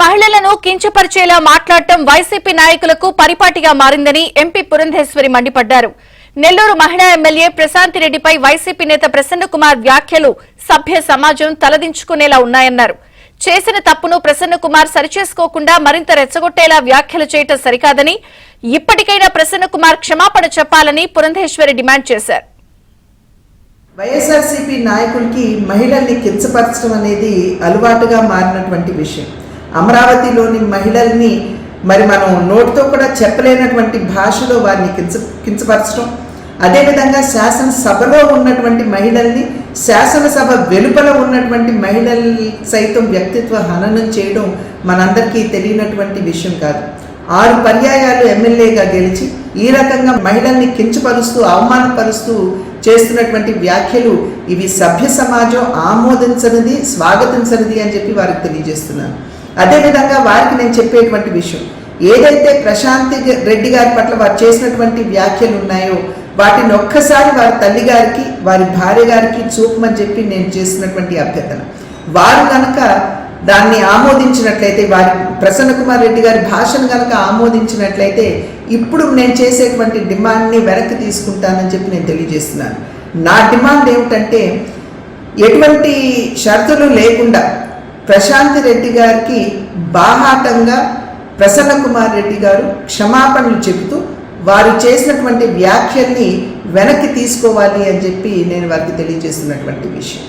మహిళలను కించపరిచేలా మాట్లాడటం వైసీపీ నాయకులకు పరిపాటిగా మారిందని ఎంపీ పురంధేశ్వరి మండిపడ్డారు. నెల్లూరు మహిళా ఎమ్మెల్యే ప్రశాంతిరెడ్డిపై వైసీపీ నేత ప్రసన్న కుమార్ వ్యాఖ్యలు సభ్య సమాజం తలదించుకునేలా ఉన్నాయన్నారు. చేసిన తప్పును ప్రసన్న కుమార్ సరిచేసుకోకుండా మరింత రెచ్చగొట్టేలా వ్యాఖ్యలు చేయటం సరికాదని, ఇప్పటికైనా ప్రసన్న కుమార్ క్షమాపణ చెప్పాలని పురంధేశ్వరి డిమాండ్ చేశారు. వైఎస్ఆర్సీపీ నాయకులకి మహిళల్ని కించపరచడం అనేది అలవాటుగా మారినటువంటి విషయం. అమరావతిలోని మహిళల్ని మనం నోటితో కూడా చెప్పలేనటువంటి భాషలో వారిని కించపరచడం, అదేవిధంగా శాసనసభలో ఉన్నటువంటి మహిళల్ని శాసనసభ వెలుపల ఉన్నటువంటి మహిళలు సైతం వ్యక్తిత్వ హననం చేయడం మనందరికీ తెలియనటువంటి విషయం కాదు. 6 పర్యాయాలు ఎమ్మెల్యేగా గెలిచి ఈ రకంగా మహిళల్ని కించపరుస్తూ అవమానపరుస్తూ చేస్తున్నటువంటి వ్యాఖ్యలు ఇవి సభ్య సమాజం ఆమోదించనిది, స్వాగతించనిది అని చెప్పి వారికి తెలియజేస్తున్నాను. అదేవిధంగా వారికి నేను చెప్పేటువంటి విషయం, ఏదైతే ప్రశాంతి రెడ్డి గారి పట్ల వారు చేసినటువంటి వ్యాఖ్యలు ఉన్నాయో వాటిని ఒక్కసారి వారి తల్లి గారికి, వారి భార్య గారికి చూపమని చెప్పి నేను చేసినటువంటి అభ్యర్థన. వారు కనుక దాన్ని ఆమోదించినట్లయితే, వారి ప్రసన్న కుమార్ రెడ్డి గారి భాషను కనుక ఆమోదించినట్లయితే ఇప్పుడు నేను చేసేటువంటి డిమాండ్ని వెనక్కి తీసుకుంటానని చెప్పి నేను తెలియజేస్తున్నాను. నా డిమాండ్ ఏమిటంటే, ఎటువంటి షరతులు లేకుండా ప్రశాంతి రెడ్డి గారికి బాహాటంగా ప్రసన్న కుమార్ రెడ్డి గారు క్షమాపణలు చెబుతూ వారు చేసినటువంటి వ్యాఖ్యల్ని వెనక్కి తీసుకోవాలి అని చెప్పి నేను వారికి తెలియజేస్తున్నటువంటి విషయం.